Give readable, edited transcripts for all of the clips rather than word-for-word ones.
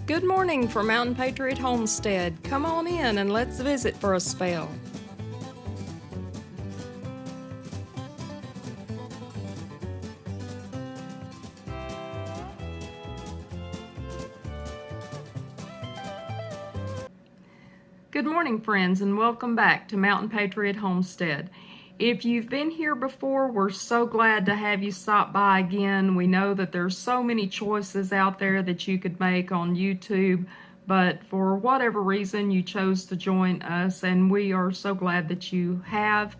Good morning from Mountain Patriot Homestead. Come on in and let's visit for a spell. Good morning, friends, and welcome back to Mountain Patriot Homestead. If you've been here before, we're so glad to have you stop by again. We know that there's so many choices out there that you could make on YouTube, but for whatever reason you chose to join us, and we are so glad that you have.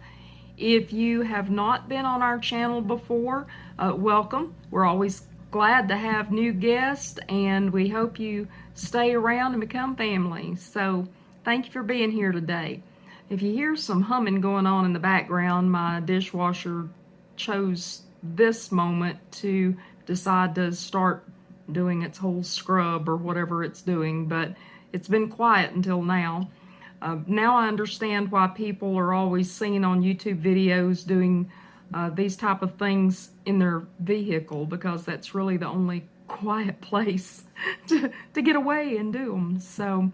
If you have not been on our channel before, welcome. We're always glad to have new guests, and we hope you stay around and become family. So thank you for being here today. If you hear some humming going on in the background, my dishwasher chose this moment to decide to start doing its whole scrub or whatever it's doing, but it's been quiet until now. Now I understand why people are always seen on YouTube videos doing these type of things in their vehicle, because that's really the only quiet place to get away and do them. So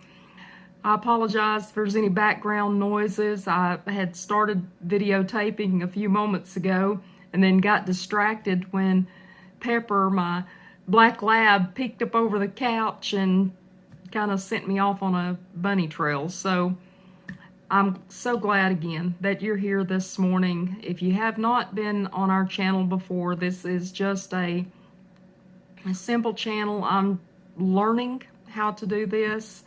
I apologize if there's any background noises. I had started videotaping a few moments ago and then got distracted when Pepper, my black lab, peeked up over the couch and kind of sent me off on a bunny trail. So I'm so glad again that you're here this morning. If you have not been on our channel before, this is just a simple channel. I'm learning how to do this.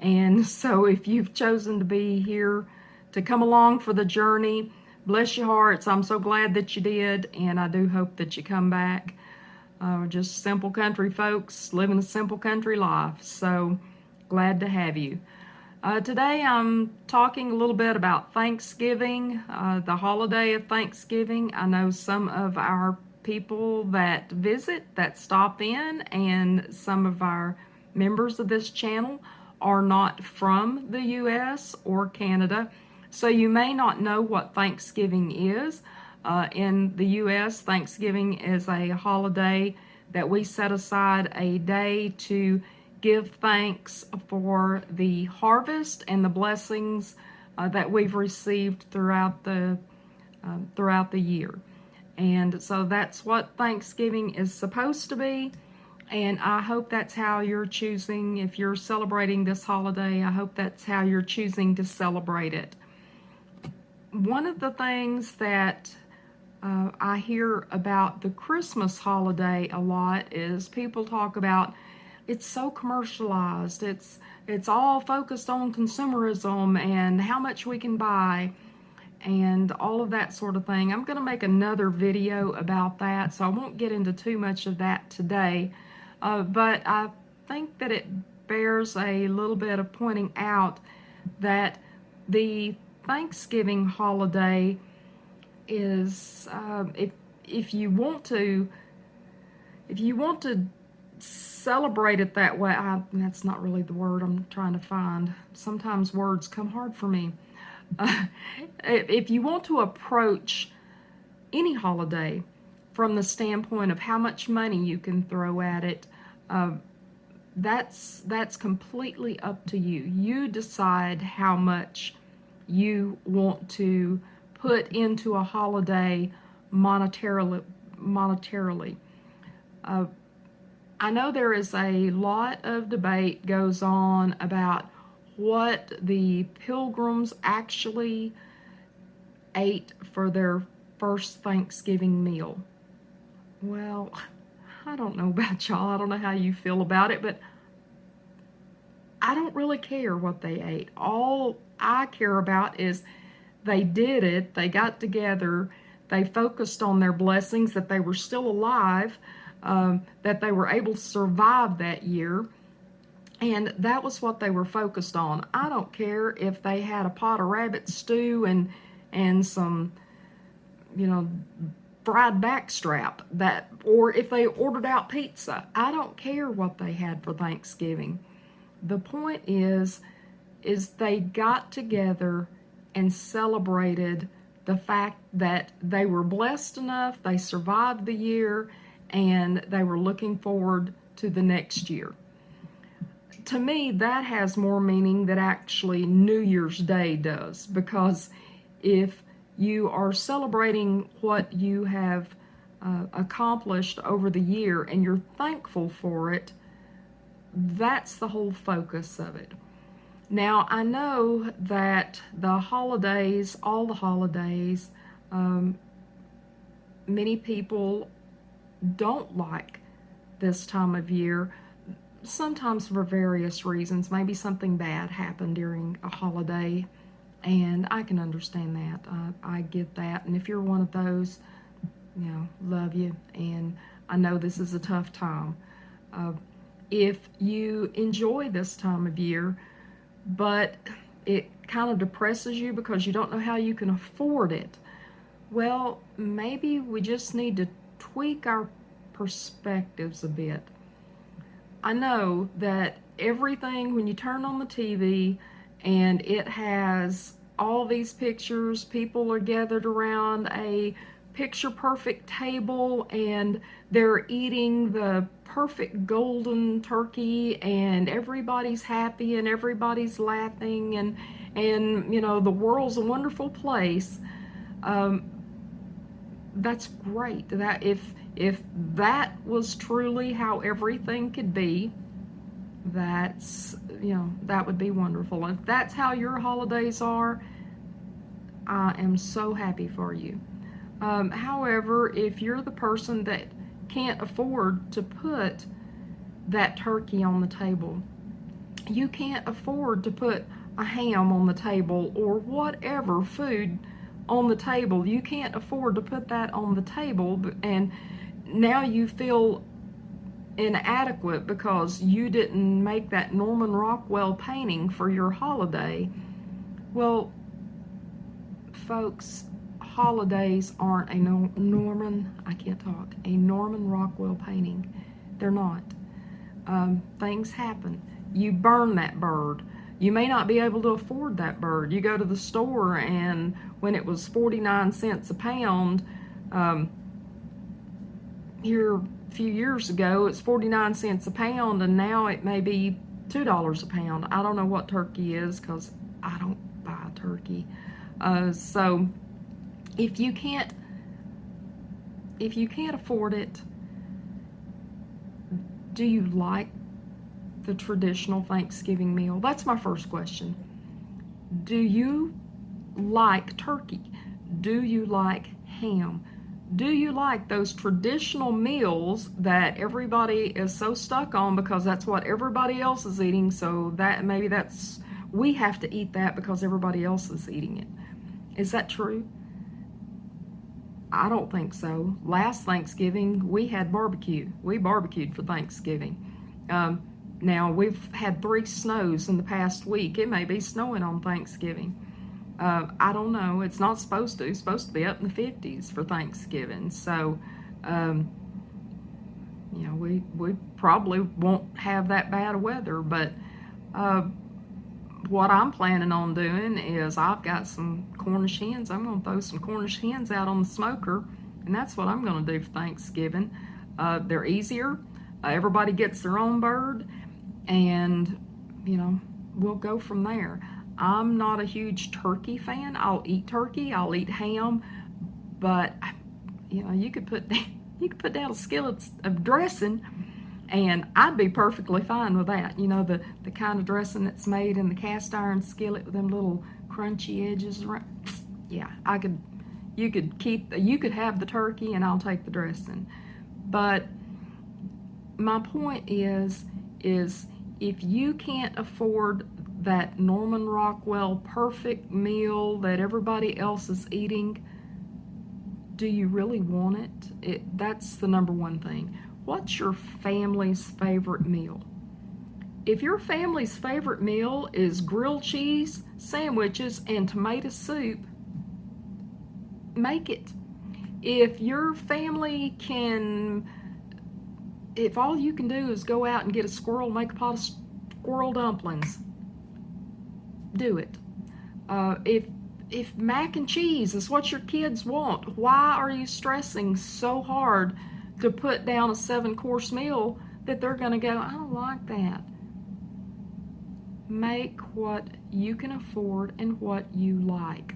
And so if you've chosen to be here to come along for the journey, bless your hearts. I'm so glad that you did, and I do hope that you come back. Just simple country folks living a simple country life. So glad to have you. Today I'm talking a little bit about Thanksgiving, the holiday of Thanksgiving. I know some of our people that visit, that stop in, and some of our members of this channel are not from the U.S. or Canada, so you may not know what Thanksgiving is. In the U.S., Thanksgiving is a holiday that we set aside a day to give thanks for the harvest and the blessings that we've received throughout the year. And so that's what Thanksgiving is supposed to be. And I hope that's how you're choosing, if you're celebrating this holiday, I hope that's how you're choosing to celebrate it. One of the things that I hear about the Christmas holiday a lot is people talk about it's so commercialized, it's all focused on consumerism and how much we can buy and all of that sort of thing. I'm going to make another video about that, so I won't get into too much of that today. But I think that it bears a little bit of pointing out that the Thanksgiving holiday is, if you want to celebrate it that way, that's not really the word I'm trying to find. Sometimes words come hard for me. If you want to approach any holiday from the standpoint of how much money you can throw at it, that's completely up to you. You decide how much you want to put into a holiday monetarily. I know there is a lot of debate goes on about what the Pilgrims actually ate for their first Thanksgiving meal. Well, I don't know about y'all. I don't know how you feel about it, but I don't really care what they ate. All I care about is they did it, they got together, they focused on their blessings, that they were still alive, that they were able to survive that year, and that was what they were focused on. I don't care if they had a pot of rabbit stew and some, fried backstrap, or if they ordered out pizza. I don't care what they had for Thanksgiving. The point is they got together and celebrated the fact that they were blessed enough, they survived the year, and they were looking forward to the next year. to me, that has more meaning than actually New Year's Day does, because if you are celebrating what you have accomplished over the year and you're thankful for it, that's the whole focus of it. Now, I know that the holidays, all the holidays, many people don't like this time of year, sometimes for various reasons. Maybe something bad happened during a holiday, and I can understand that. I get that. And if you're one of those, love you, and I know this is a tough time. If you enjoy this time of year, but it kind of depresses you because you don't know how you can afford it, well, maybe we just need to tweak our perspectives a bit. I know that everything, when you turn on the TV and it has all these pictures, people are gathered around a picture perfect table and they're eating the perfect golden turkey and everybody's happy and everybody's laughing and the world's a wonderful place. That's great. That if that was truly how everything could be, that would be wonderful. If that's how your holidays are, I am so happy for you. However, if you're the person that can't afford to put that turkey on the table, you can't afford to put a ham on the table or whatever food on the table, you can't afford to put that on the table, and now you feel inadequate because you didn't make that Norman Rockwell painting for your holiday. Well, folks, holidays aren't a Norman Rockwell painting. They're not. Things happen. You burn that bird. You may not be able to afford that bird. You go to the store, and when it was 49 cents a pound, here a few years ago, it's 49 cents a pound, and now it may be $2 a pound. I don't know what turkey is because I don't buy turkey. So if you can't afford it, do you like the traditional Thanksgiving meal? That's my first question. Do you like turkey? Do you like ham? Do you like those traditional meals that everybody is so stuck on because that's what everybody else is eating, so that we have to eat that because everybody else is eating it? Is that true? I don't think so. Last Thanksgiving, we had barbecue. We barbecued for Thanksgiving. Now, we've had 3 snows in the past week. It may be snowing on Thanksgiving. I don't know. It's not supposed to. It's supposed to be up in the 50s for Thanksgiving. So, we probably won't have that bad of weather. But what I'm planning on doing is I've got some Cornish hens. I'm going to throw some Cornish hens out on the smoker, and that's what I'm going to do for Thanksgiving. They're easier. Everybody gets their own bird, and, we'll go from there. I'm not a huge turkey fan. I'll eat turkey, I'll eat ham, but, you could put down a skillet of dressing, and I'd be perfectly fine with that. The kind of dressing that's made in the cast iron skillet with them little crunchy edges around. Yeah, you could have the turkey and I'll take the dressing. But my point is if you can't afford that Norman Rockwell perfect meal that everybody else is eating, do you really want it? That's the number one thing. What's your family's favorite meal? If your family's favorite meal is grilled cheese, sandwiches, and tomato soup, make it. If your family if all you can do is go out and get a squirrel, make a pot of squirrel dumplings, do it. If mac and cheese is what your kids want, why are you stressing so hard to put down a 7-course meal that they're going to go, I don't like that? make what you can afford and what you like.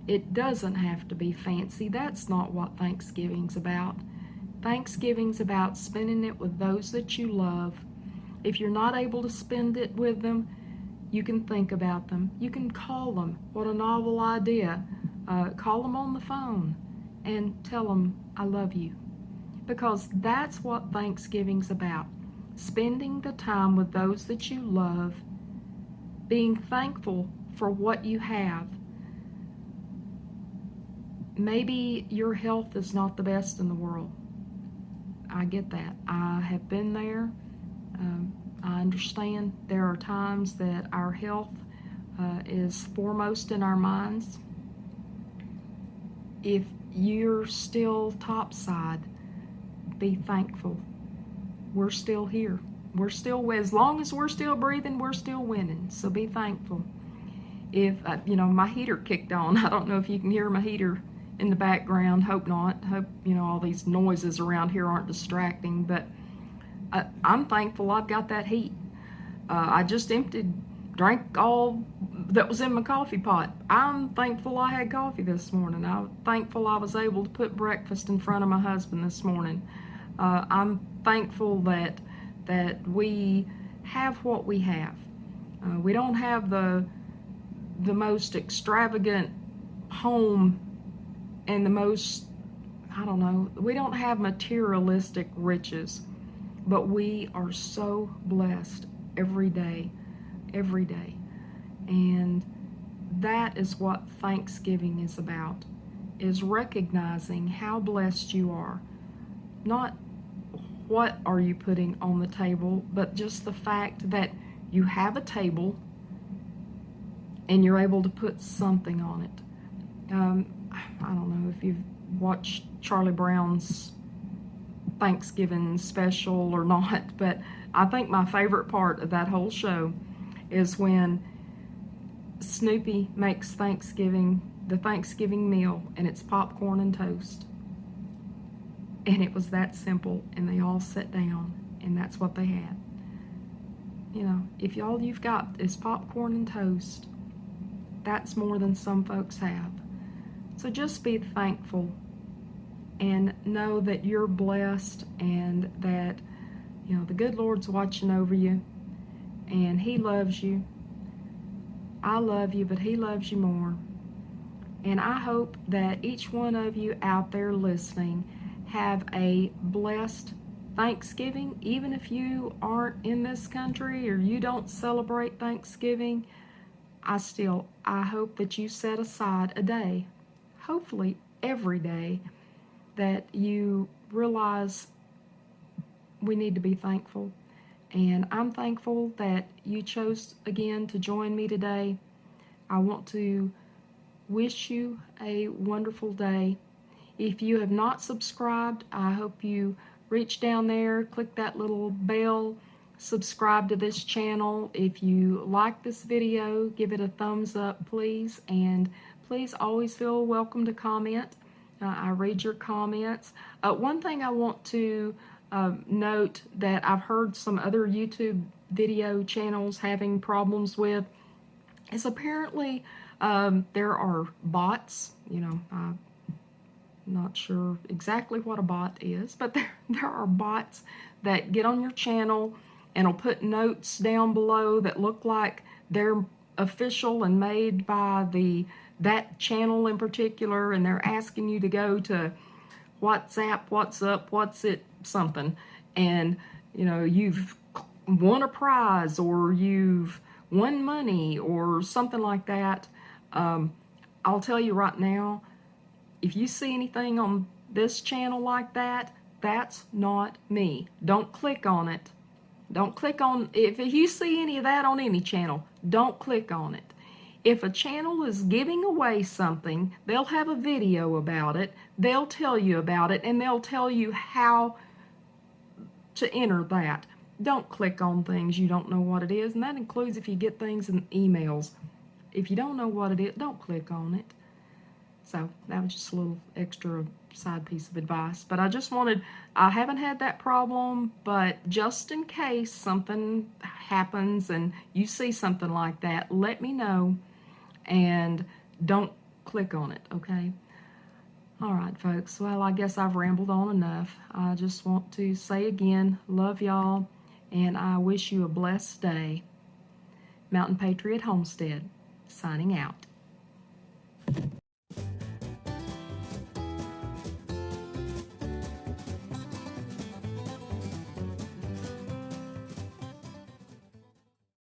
It doesn't have to be fancy. That's not what Thanksgiving's about. Thanksgiving's about spending it with those that you love. If you're not able to spend it with them, you can think about them. You can call them. What a novel idea. Call them on the phone and tell them, I love you. Because that's what Thanksgiving's about. Spending the time with those that you love, being thankful for what you have. Maybe your health is not the best in the world. I get that. I have been there. I understand there are times that our health is foremost in our minds. If you're still topside, be thankful. We're still here. We're still, as long as we're still breathing, we're still winning. So be thankful. If, my heater kicked on. I don't know if you can hear my heater in the background. Hope not. Hope, all these noises around here aren't distracting. But I'm thankful I've got that heat. I just drank all that was in my coffee pot. I'm thankful I had coffee this morning. I'm thankful I was able to put breakfast in front of my husband this morning. I'm thankful that we have what we have. We don't have the most extravagant home and the most, we don't have materialistic riches, but we are so blessed every day. And that is what Thanksgiving is about, is recognizing how blessed you are. Not what are you putting on the table, but just the fact that you have a table and you're able to put something on it. I don't know if you've watched Charlie Brown's Thanksgiving special or not, but I think my favorite part of that whole show is when Snoopy makes the Thanksgiving meal, and it's popcorn and toast. And it was that simple, and they all sat down, and that's what they had. If all you've got is popcorn and toast, that's more than some folks have. So just be thankful and know that you're blessed, and that, the good Lord's watching over you, and He loves you. I love you, but He loves you more. And I hope that each one of you out there listening have a blessed Thanksgiving. Even if you aren't in this country or you don't celebrate Thanksgiving, I hope that you set aside a day, hopefully every day, that you realize we need to be thankful. And I'm thankful that you chose again to join me today. I want to wish you a wonderful day. If you have not subscribed, I hope you reach down there, click that little bell, subscribe to this channel. If you like this video, give it a thumbs up, please. And please always feel welcome to comment. I read your comments. One thing I want to note that I've heard some other YouTube video channels having problems with is apparently there are bots. I'm not sure exactly what a bot is, but there are bots that get on your channel and will put notes down below that look like they're official and made by that channel in particular, and they're asking you to go to WhatsApp, what's up, what's it, something, and you've won a prize or you've won money or something like that. I'll tell you right now, if you see anything on this channel like that, that's not me. Don't click on it. Don't click on, if you see any of that on any channel, don't click on it. If a channel is giving away something, they'll have a video about it, they'll tell you about it, and they'll tell you how to enter that. Don't click on things you don't know what it is, and that includes if you get things in emails. If you don't know what it is, don't click on it. So that was just a little extra side piece of advice. But I haven't had that problem, but just in case something happens and you see something like that, let me know and don't click on it, okay? All right, folks. Well, I guess I've rambled on enough. I just want to say again, love y'all, and I wish you a blessed day. Mountain Patriot Homestead, signing out.